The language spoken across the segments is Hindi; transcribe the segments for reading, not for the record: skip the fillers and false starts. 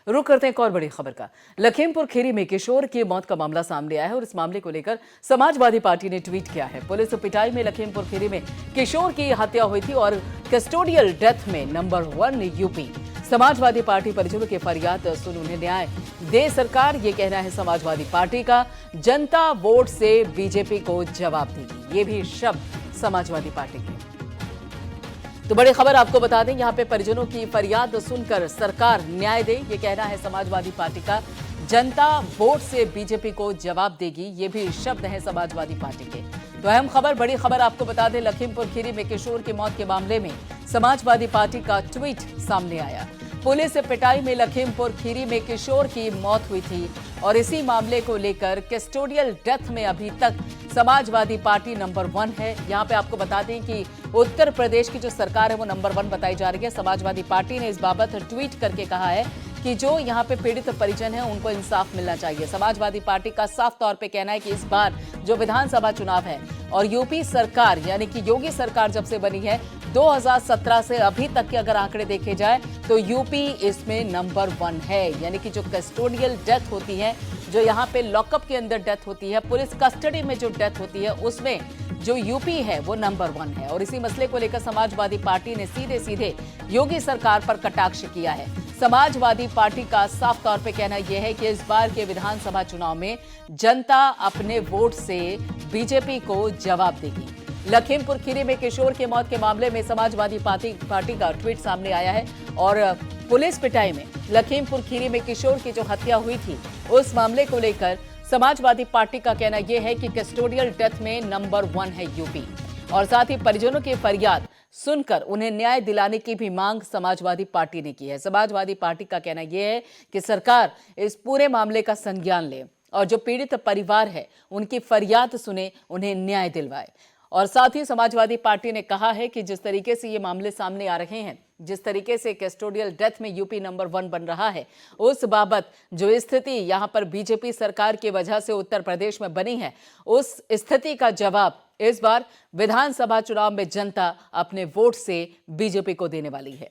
रुक करते हैं एक और बड़ी खबर का। लखीमपुर खीरी में किशोर की मौत का मामला सामने आया है और इस मामले को लेकर समाजवादी पार्टी ने ट्वीट किया है। पुलिस पिटाई में लखीमपुर खीरी में किशोर की हत्या हुई थी और कस्टोडियल डेथ में नंबर 1 यूपी। समाजवादी पार्टी परिजनों की फरियाद सुन उन्हें न्याय दे सरकार, ये कहना है समाजवादी पार्टी का। जनता वोट से बीजेपी को जवाब देगी, ये भी शब्द समाजवादी पार्टी के। तो बड़ी खबर आपको बता दें, यहां पे परिजनों की फरियाद सुनकर सरकार न्याय दे, ये कहना है समाजवादी पार्टी का। जनता वोट से बीजेपी को जवाब देगी, ये भी शब्द है समाजवादी पार्टी के। तो अहम खबर, बड़ी खबर आपको बता दें, लखीमपुर खीरी में किशोर की मौत के मामले में समाजवादी पार्टी का ट्वीट सामने आया। पुलिस पिटाई में लखीमपुर खीरी में किशोर की मौत हुई थी और इसी मामले को लेकर कस्टोडियल डेथ में अभी तक समाजवादी पार्टी नंबर 1 है। यहां पे आपको बता दें कि उत्तर प्रदेश की जो सरकार है वो नंबर 1 बताई जा रही है। समाजवादी पार्टी ने इस बाबत ट्वीट करके कहा है कि जो यहां पे पीड़ित परिजन है उनको इंसाफ मिलना चाहिए। समाजवादी पार्टी का साफ तौर पे कहना है कि इस बार जो विधानसभा चुनाव है और यूपी सरकार यानी कि योगी सरकार जब से बनी है 2017 से अभी तक के अगर आंकड़े देखे जाए तो यूपी इसमें नंबर 1 है। यानी कि जो कस्टोडियल डेथ होती है, जो यहाँ पे लॉकअप के अंदर डेथ होती है, पुलिस कस्टडी में जो डेथ होती है, उसमें जो यूपी है वो नंबर 1 है। और इसी मसले को लेकर समाजवादी पार्टी ने सीधे सीधे योगी सरकार पर कटाक्ष किया है। समाजवादी पार्टी का साफ तौर पे कहना यह है कि इस बार के विधानसभा चुनाव में जनता अपने वोट से बीजेपी को जवाब देगी। लखीमपुर खीरी में किशोर की मौत के मामले में समाजवादी पार्टी का ट्वीट सामने आया है और पुलिस पिटाई में लखीमपुर खीरी में किशोर की जो हत्या हुई थी उस मामले को लेकर समाजवादी पार्टी का कहना यह है कि कस्टोडियल डेथ में नंबर 1 है यूपी। और साथ ही परिजनों की फरियाद सुनकर उन्हें न्याय दिलाने की भी मांग समाजवादी पार्टी ने की है। समाजवादी पार्टी का कहना यह है कि सरकार इस पूरे मामले का संज्ञान ले और जो पीड़ित परिवार है उनकी फरियाद सुने, उन्हें न्याय दिलवाए। और साथ ही समाजवादी पार्टी ने कहा है कि जिस तरीके से ये मामले सामने आ रहे हैं, जिस तरीके से कस्टोडियल डेथ में यूपी नंबर 1 बन रहा है, उस बाबत जो स्थिति यहां पर बीजेपी सरकार की वजह से उत्तर प्रदेश में बनी है, उस स्थिति का जवाब इस बार विधानसभा चुनाव में जनता अपने वोट से बीजेपी को देने वाली है।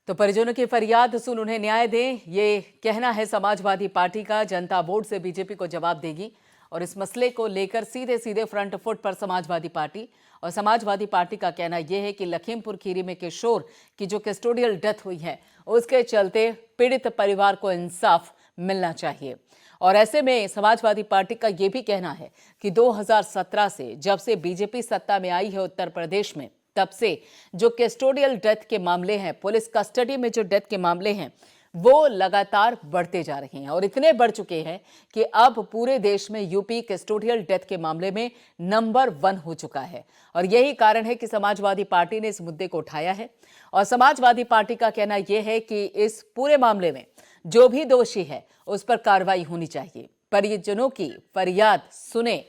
तो परिजनों की फरियाद सुन उन्हें न्याय दें, ये कहना है समाजवादी पार्टी का। जनता वोट से बीजेपी को जवाब देगी और इस मसले को लेकर सीधे सीधे फ्रंट फुट पर समाजवादी पार्टी। और समाजवादी पार्टी का कहना यह है कि लखीमपुर खीरी में किशोर की जो कस्टोडियल डेथ हुई है उसके चलते पीड़ित परिवार को इंसाफ मिलना चाहिए। और ऐसे में समाजवादी पार्टी का यह भी कहना है कि 2017 से जब से बीजेपी सत्ता में आई है उत्तर प्रदेश में, तब से जो कस्टोडियल डेथ के मामले हैं, पुलिस कस्टडी में जो डेथ के मामले हैं, वो लगातार बढ़ते जा रहे हैं और इतने बढ़ चुके हैं कि अब पूरे देश में यूपी कस्टोडियल डेथ के मामले में नंबर 1 हो चुका है। और यही कारण है कि समाजवादी पार्टी ने इस मुद्दे को उठाया है। और समाजवादी पार्टी का कहना यह है कि इस पूरे मामले में जो भी दोषी है उस पर कार्रवाई होनी चाहिए। परिजनों की फरियाद सुने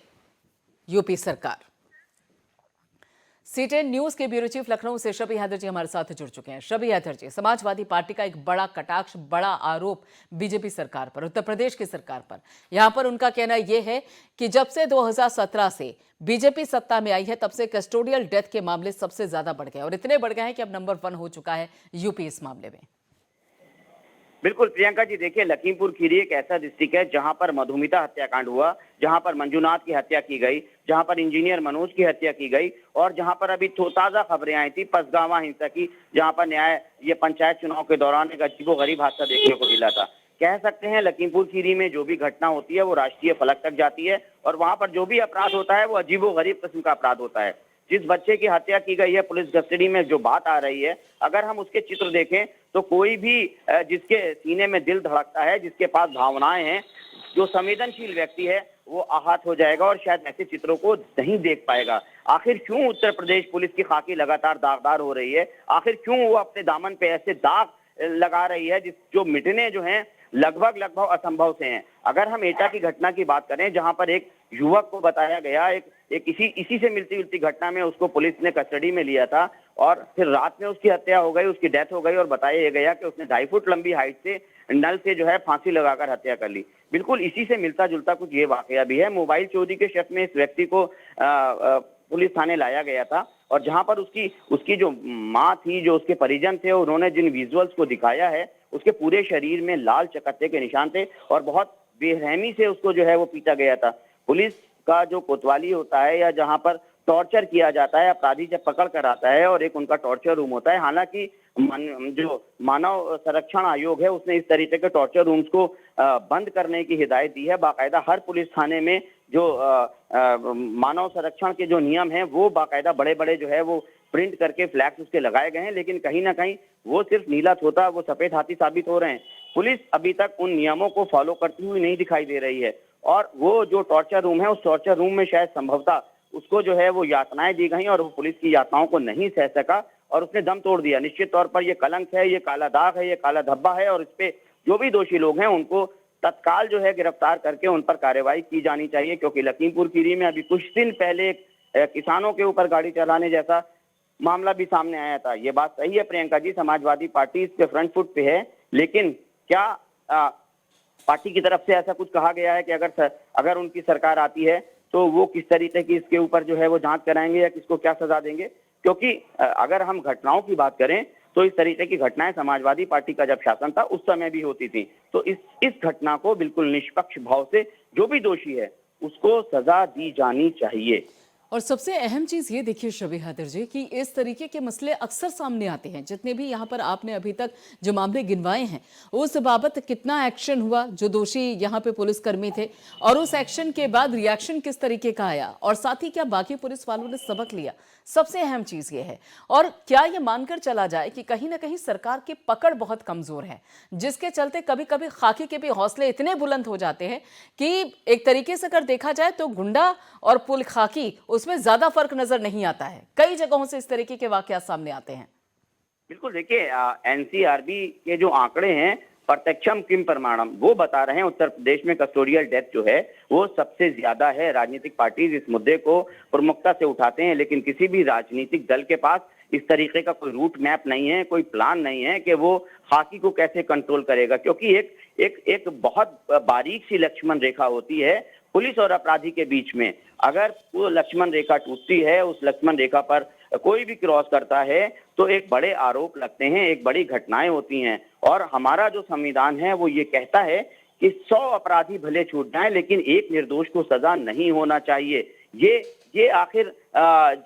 यूपी सरकार। C10 न्यूज के ब्यूरो चीफ लखनऊ से शबी हैदर जी हमारे साथ जुड़ चुके हैं। शबी हैदर जी, समाजवादी पार्टी का एक बड़ा कटाक्ष, बड़ा आरोप बीजेपी सरकार पर, उत्तर प्रदेश की सरकार पर। यहां पर उनका कहना यह है कि जब से 2017 से बीजेपी सत्ता में आई है तब से कस्टोडियल डेथ के मामले सबसे ज्यादा बढ़ गए और इतने बढ़ गए हैं कि अब नंबर 1 हो चुका है यूपी इस मामले में। बिल्कुल प्रियंका जी, देखिए लखीमपुर खीरी एक ऐसा डिस्ट्रिक्ट है जहां पर मधुमिता हत्याकांड हुआ, जहां पर मंजूनाथ की हत्या की गई, जहां पर इंजीनियर मनोज की हत्या की गई और जहां पर अभी ताजा खबरें आई थी पसगावा हिंसा की, जहां पर ये पंचायत चुनाव के दौरान एक अजीबोगरीब हादसा देखने को मिला था। कह सकते हैं लखीमपुर खीरी में जो भी घटना होती है वो राष्ट्रीय फलक तक जाती है और वहां पर जो भी अपराध होता है वो अजीबोगरीब किस्म का अपराध होता है। जिस बच्चे की हत्या की गई है पुलिस कस्टडी में, जो बात आ रही है, अगर हम उसके चित्र देखें तो कोई भी जिसके सीने में दिल धड़कता है, जिसके पास भावनाएं हैं, जो संवेदनशील व्यक्ति है, वो आहत हो जाएगा और शायद ऐसे चित्रों को नहीं देख पाएगा। आखिर क्यों उत्तर प्रदेश पुलिस की खाकी लगातार दागदार हो रही है? आखिर क्यों वो अपने दामन पे ऐसे दाग लगा रही है जो मिटने जो हैं लगभग असंभव से हैं। अगर हम एटा की घटना की बात करें, जहां पर एक युवक को बताया गया, एक इसी से मिलती जुलती घटना में उसको पुलिस ने कस्टडी में लिया था और फिर रात में उसकी हत्या हो गई, उसकी डेथ हो गई और बताया गया कि उसने 2.5 फुट लंबी हाइट से नल से जो है फांसी लगाकर हत्या कर ली। बिल्कुल इसी से मिलता जुलता कुछ ये वाकया भी है। मोबाइल चोरी के शक में इस व्यक्ति को पुलिस थाने लाया गया था और जहां पर उसकी उसकी जो माँ थी, जो उसके परिजन थे, उन्होंने जिन विजुअल्स को दिखाया है, उसके पूरे शरीर में लाल चकत्ते के निशान थे और बहुत बेरहमी से उसको जो है वो पीटा गया था। पुलिस का जो कोतवाली होता है या जहां पर टॉर्चर किया जाता है, अपराधी जब पकड़ कर आता है और एक उनका टॉर्चर रूम होता है, हालांकि जो मानव संरक्षण आयोग है उसने इस तरीके के टॉर्चर रूम्स को बंद करने की हिदायत दी है। बाकायदा हर पुलिस थाने में जो मानव संरक्षण के जो नियम हैं वो बाकायदा बड़े बड़े जो है वो प्रिंट करके फ्लैग्स उसके लगाए गए हैं, लेकिन कहीं ना कहीं वो सिर्फ नीला तोता, वो सफेद हाथी साबित हो रहे हैं। पुलिस अभी तक उन नियमों को फॉलो करती हुई नहीं दिखाई दे रही है और वो जो टॉर्चर रूम है, उस टॉर्चर रूम में शायद संभवतः उसको जो है वो यातनाएं दी गई और वो पुलिस की यातनाओं को नहीं सह सका और उसने दम तोड़ दिया। निश्चित तौर पर ये कलंक है, ये काला दाग है, ये काला धब्बा है और इस पे जो भी दोषी लोग हैं उनको तत्काल जो है गिरफ्तार करके उन पर कार्रवाई की जानी चाहिए, क्योंकि लखीमपुर खीरी में अभी कुछ दिन पहले किसानों के ऊपर गाड़ी चलाने जैसा मामला भी सामने आया था। ये बात सही है प्रियंका जी, समाजवादी पार्टी इस पे फ्रंट फुट पे है, लेकिन क्या पार्टी की तरफ से ऐसा कुछ कहा गया है कि अगर उनकी सरकार आती है तो वो किस तरीके की इसके ऊपर जो है वो जांच कराएंगे या किसको क्या सजा देंगे? क्योंकि अगर हम घटनाओं की बात करें तो इस तरीके की घटनाएं समाजवादी पार्टी का जब शासन था उस समय भी होती थी। तो इस घटना को बिल्कुल निष्पक्ष भाव से जो भी दोषी है उसको सजा दी जानी चाहिए। और सबसे अहम चीज ये देखिए शबी हैदर जी कि इस तरीके के मसले अक्सर सामने आते हैं। जितने भी यहाँ पर आपने अभी तक जो मामले गिनवाए हैं उस बाबत कितना एक्शन हुआ, जो दोषी यहाँ पे पुलिसकर्मी थे, और उस एक्शन के बाद रिएक्शन किस तरीके का आया, और साथ ही क्या बाकी पुलिस वालों ने सबक लिया, सबसे अहम चीज ये है। और क्या ये मानकर चला जाए कि कहीं ना कहीं सरकार की पकड़ बहुत कमजोर है, जिसके चलते कभी कभी खाकी के भी हौसले इतने बुलंद हो जाते हैं कि एक तरीके से अगर देखा जाए तो गुंडा और पुल खाकी उसमें ज्यादा फर्क नजर नहीं आता है। कई जगहों से इस तरीके के वाकयात सामने आते हैं। बिल्कुल, देखिए एनसीआरबी के जो आंकड़े हैं प्रत्यक्षम किम प्रमाणम, वो बता रहे हैं उत्तर प्रदेश में कस्टोडियल डेथ जो है वो सबसे ज्यादा है। राजनीतिक पार्टी इस मुद्दे को प्रमुखता से उठाते हैं, लेकिन किसी भी राजनीतिक दल के पास इस तरीके का कोई रूट मैप नहीं है, कोई प्लान नहीं है कि वो खाकी को कैसे कंट्रोल करेगा, क्योंकि एक बहुत बारीक सी लक्ष्मण रेखा होती है पुलिस और अपराधी के बीच में। अगर वो लक्ष्मण रेखा टूटती है, उस लक्ष्मण रेखा पर कोई भी क्रॉस करता है तो एक बड़े आरोप लगते हैं, एक बड़ी घटनाएं होती हैं। और हमारा जो संविधान है वो ये कहता है कि 100 अपराधी भले छूट जाएं लेकिन एक निर्दोष को सजा नहीं होना चाहिए। ये आखिर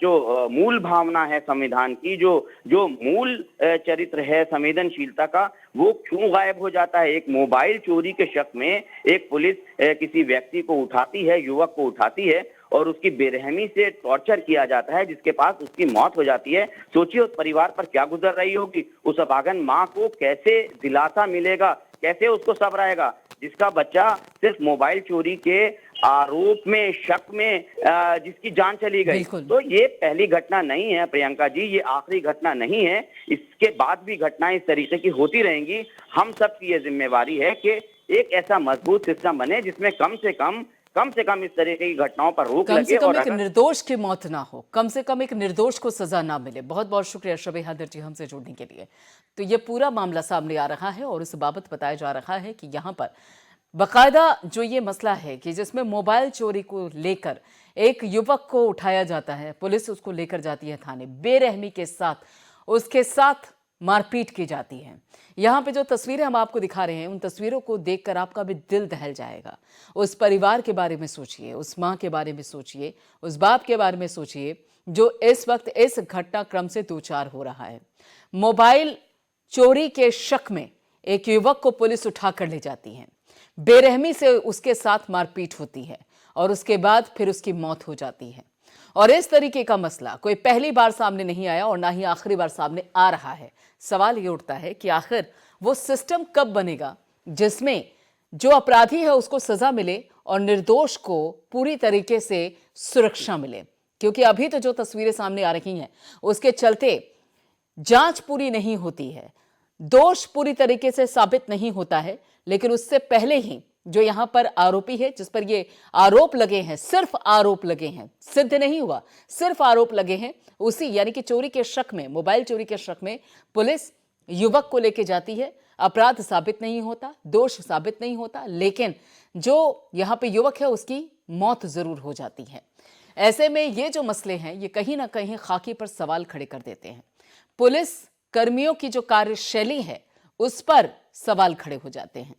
जो मूल भावना है संविधान की, जो मूल चरित्र है संवेदनशीलता का, वो क्यों गायब हो जाता है? एक मोबाइल चोरी के शक में एक पुलिस किसी व्यक्ति को उठाती है, युवक को उठाती है और उसकी बेरहमी से टॉर्चर किया जाता है, जिसके पास उसकी मौत हो जाती है। सोचिए उस परिवार पर क्या गुजर रही होगी, उस अभागन माँ को कैसे दिलासा मिलेगा, कैसे उसको सब्र आएगा जिसका बच्चा सिर्फ मोबाइल चोरी के आरोप में, शक में जिसकी जान चली गई। तो ये पहली घटना नहीं है प्रियंका जी, ये आखिरी घटना नहीं है। इसके बाद भी घटनाएं इस तरीके की होती रहेंगी। हम सब की ये जिम्मेवारी है कि एक ऐसा मजबूत सिस्टम बने जिसमें कम से कम इस तरह की घटनाओं पर रोक लगे और एक निर्दोष की मौत ना हो, कम से कम एक निर्दोष को सजा ना मिले। बहुत बहुत शुक्रिया शबी हैदर जी हमसे जुड़ने के लिए। तो ये पूरा मामला सामने आ रहा है और इस बाबत बताया जा रहा है कि यहाँ पर बाकायदा जो ये मसला है कि जिसमें मोबाइल चोरी को लेकर एक युवक को उठाया जाता है, पुलिस उसको लेकर जाती है थाने, बेरहमी के साथ उसके साथ मारपीट की जाती है। यहाँ पे जो तस्वीरें हम आपको दिखा रहे हैं, उन तस्वीरों को देखकर आपका भी दिल दहल जाएगा। उस परिवार के बारे में सोचिए, उस माँ के बारे में सोचिए, उस बाप के बारे में सोचिए जो इस वक्त इस घटनाक्रम से दो चार हो रहा है। मोबाइल चोरी के शक में एक युवक को पुलिस उठा कर ले जाती है, बेरहमी से उसके साथ मारपीट होती है और उसके बाद फिर उसकी मौत हो जाती है। और इस तरीके का मसला कोई पहली बार सामने नहीं आया और ना ही आखिरी बार सामने आ रहा है। सवाल ये उठता है कि आखिर वो सिस्टम कब बनेगा जिसमें जो अपराधी है उसको सजा मिले और निर्दोष को पूरी तरीके से सुरक्षा मिले। क्योंकि अभी तो जो तस्वीरें सामने आ रही हैं उसके चलते जांच पूरी नहीं होती है, दोष पूरी तरीके से साबित नहीं होता है, लेकिन उससे पहले ही जो यहां पर आरोपी है, जिस पर ये आरोप लगे हैं, सिर्फ आरोप लगे हैं, सिद्ध नहीं हुआ, सिर्फ आरोप लगे हैं, उसी यानी कि चोरी के शक में, मोबाइल चोरी के शक में पुलिस युवक को लेके जाती है। अपराध साबित नहीं होता, दोष साबित नहीं होता, लेकिन जो यहां पे युवक है उसकी मौत जरूर हो जाती है। ऐसे में ये जो मसले हैं ये कहीं ना कहीं खाकी पर सवाल खड़े कर देते हैं। पुलिस कर्मियों की जो कार्यशैली है उस पर सवाल खड़े हो जाते हैं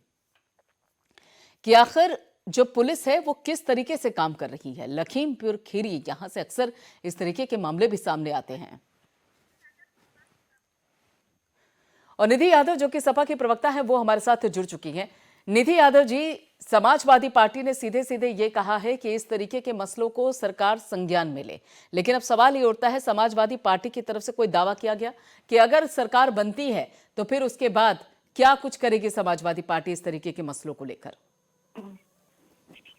कि आखिर जो पुलिस है वो किस तरीके से काम कर रही है। लखीमपुर खीरी, यहां से अक्सर इस तरीके के मामले भी सामने आते हैं। और निधि यादव जो कि सपा की प्रवक्ता है वो हमारे साथ जुड़ चुकी हैं। निधि यादव जी, समाजवादी पार्टी ने सीधे सीधे ये कहा है कि इस तरीके के मसलों को सरकार संज्ञान में ले, लेकिन अब सवाल ये उठता है, समाजवादी पार्टी की तरफ से कोई दावा किया गया कि अगर सरकार बनती है तो फिर उसके बाद क्या कुछ करेगी समाजवादी पार्टी इस तरीके के मसलों को लेकर?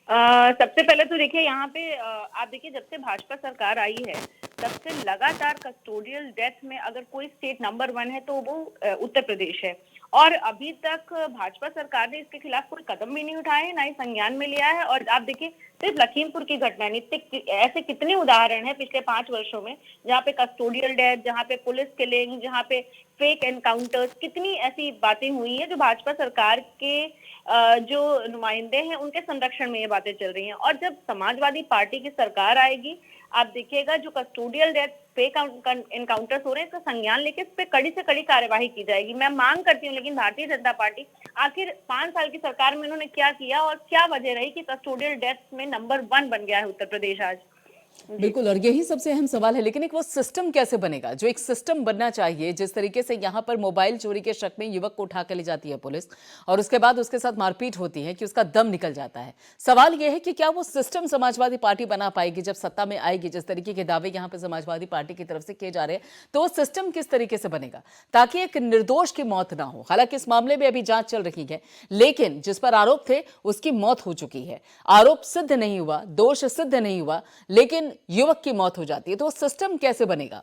सबसे पहले तो देखिए यहाँ पे आप देखिए जब से भाजपा सरकार आई है तब से लगातार कस्टोडियल डेथ में अगर कोई स्टेट नंबर 1 है तो वो उत्तर प्रदेश है। और अभी तक भाजपा सरकार ने इसके खिलाफ कोई कदम भी नहीं उठाए, ना ही संज्ञान में लिया है। और आप देखिए सिर्फ लखीमपुर की घटना नहीं, ऐसे कितने उदाहरण हैं पिछले 5 वर्षों में जहाँ पे कस्टोडियल डेथ, जहाँ पे पुलिस किलिंग, जहाँ पे फेक एनकाउंटर्स, कितनी ऐसी बातें हुई है जो भाजपा सरकार के जो नुमाइंदे हैं उनके संरक्षण में ये बातें चल रही हैं। और जब समाजवादी पार्टी की सरकार आएगी, आप देखिएगा जो कस्टोडियल डेथ, फेक एनकाउंटर्स हो रहे हैं, इसका संज्ञान लेके इस पे कड़ी से कड़ी कार्यवाही की जाएगी। मैं मांग करती हूँ, लेकिन भारतीय जनता पार्टी आखिर 5 साल की सरकार में उन्होंने क्या किया और क्या वजह रही कि कस्टोडियल डेथ में नंबर 1 बन गया है उत्तर प्रदेश आज? बिल्कुल, और यही सबसे अहम सवाल है। लेकिन एक वो सिस्टम कैसे बनेगा जो एक सिस्टम बनना चाहिए, जिस तरीके से यहाँ पर मोबाइल चोरी के शक में युवक को उठा कर ले जाती है पुलिस और उसके बाद उसके साथ मारपीट होती है कि उसका दम निकल जाता है। सवाल यह है कि क्या वो सिस्टम समाजवादी पार्टी बना पाएगी जब सत्ता में आएगी? जिस तरीके के दावे यहाँ पर समाजवादी पार्टी की तरफ से किए जा रहे हैं, तो वो सिस्टम किस तरीके से बनेगा ताकि एक निर्दोष की मौत ना हो? हालांकि इस मामले में अभी जांच चल रही है, लेकिन जिस पर आरोप थे उसकी मौत हो चुकी है। आरोप सिद्ध नहीं हुआ, दोष सिद्ध नहीं हुआ, लेकिन युवक की मौत हो जाती है, तो सिस्टम कैसे बनेगा?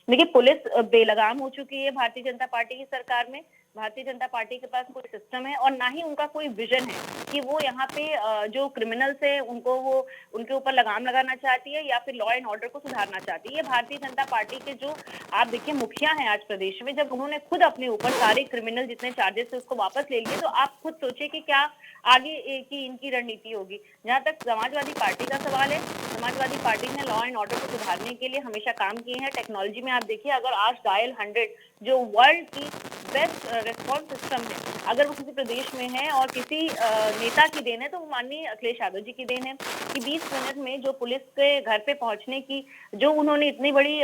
देखिए पुलिस बेलगाम हो चुकी है भारतीय जनता पार्टी की सरकार में। भारतीय जनता पार्टी के पास कोई सिस्टम है और ना ही उनका कोई विजन है कि वो यहाँ पे जो क्रिमिनल्स है उनको वो उनके ऊपर लगाम लगाना चाहती है या फिर लॉ एंड ऑर्डर को सुधारना चाहती है। ये भारतीय जनता पार्टी के जो आप देखिए मुखिया हैं आज प्रदेश में, जब उन्होंने खुद अपने ऊपर सारे क्रिमिनल जितने चार्जेस थे उसको वापस ले लिए, तो आप खुद सोचिए कि क्या आगे की इनकी रणनीति होगी। जहाँ तक समाजवादी पार्टी का सवाल है, समाजवादी पार्टी ने लॉ एंड ऑर्डर को सुधारने के लिए हमेशा काम किए हैं। टेक्नोलॉजी में आप देखिए, अगर आज डायल 100 जो वर्ल्ड की बेस्ट रिस्पॉन्स सिस्टम है, अगर वो किसी प्रदेश में है और किसी नेता की देन है तो वो माननीय अखिलेश यादव जी की देन है कि 20 मिनट में जो पुलिस के घर पे पहुंचने की जो उन्होंने इतनी बड़ी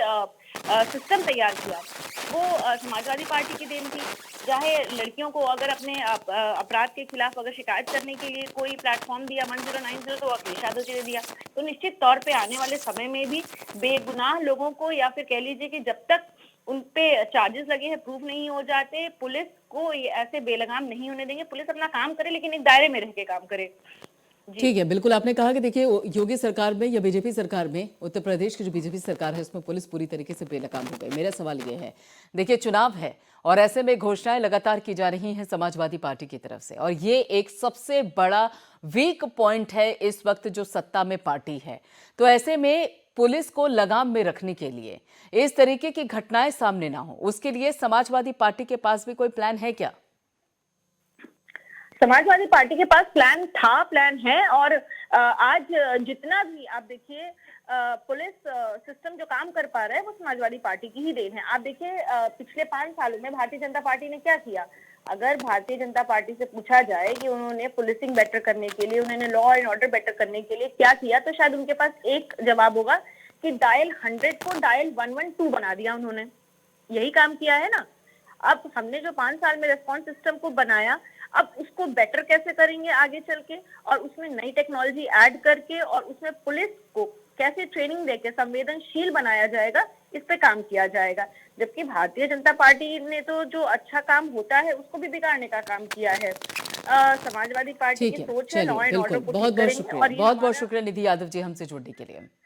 सिस्टम तैयार किया, वो समाजवादी पार्टी की देन थी। चाहे लड़कियों को अगर अपने अपराध के खिलाफ अगर शिकायत करने के लिए कोई प्लेटफॉर्म दिया 1090, तो अखिलेश यादव जी ने दिया। तो निश्चित तौर पे आने वाले समय में भी बेगुनाह लोगों को, या फिर कह लीजिए कि जब तक उन पे चार्जेस लगे हैं, प्रूफ नहीं हो जाते, पुलिस को ये ऐसे बेलगाम नहीं होने देंगे। पुलिस अपना काम करे, लेकिन एक दायरे में रह के काम करे। ठीक है, बिल्कुल आपने कहा कि देखिए योगी सरकार में या बीजेपी सरकार में, उत्तर प्रदेश की जो बीजेपी सरकार है उसमें पुलिस पूरी तरीके से बेनकाम हो गई। मेरा सवाल ये है, देखिए चुनाव है और ऐसे में घोषणाएं लगातार की जा रही हैं समाजवादी पार्टी की तरफ से, और ये एक सबसे बड़ा वीक पॉइंट है इस वक्त जो सत्ता में पार्टी है। तो ऐसे में पुलिस को लगाम में रखने के लिए, इस तरीके की घटनाएं सामने ना हो, उसके लिए समाजवादी पार्टी के पास भी कोई प्लान है क्या? समाजवादी पार्टी के पास प्लान था, प्लान है। और आज जितना भी आप देखिए पुलिस सिस्टम जो काम कर पा रहा है वो समाजवादी पार्टी की ही देन है। आप देखिए पिछले 5 सालों में भारतीय जनता पार्टी ने क्या किया। अगर भारतीय जनता पार्टी से पूछा जाए कि उन्होंने पुलिसिंग बेटर करने के लिए, उन्होंने लॉ एंड ऑर्डर बेटर करने के लिए क्या किया, तो शायद उनके पास एक जवाब होगा कि डायल 100 को डायल 112 बना दिया उन्होंने। यही काम किया है ना। अब हमने जो 5 साल में रेस्पॉन्स सिस्टम को बनाया, अब उसको बेटर कैसे करेंगे आगे चल के, और उसमें नई टेक्नोलॉजी ऐड करके और उसमें पुलिस को कैसे ट्रेनिंग देके संवेदनशील बनाया जाएगा, इस पे काम किया जाएगा। जबकि भारतीय जनता पार्टी ने तो जो अच्छा काम होता है उसको भी बिगाड़ने का काम किया है। समाजवादी पार्टी की सोच है लॉ एंड ऑर्डर को बहुत बहुत शुक्रिया, बहुत बहुत शुक्रिया निधि यादव जी हमसे जुड़ने के लिए।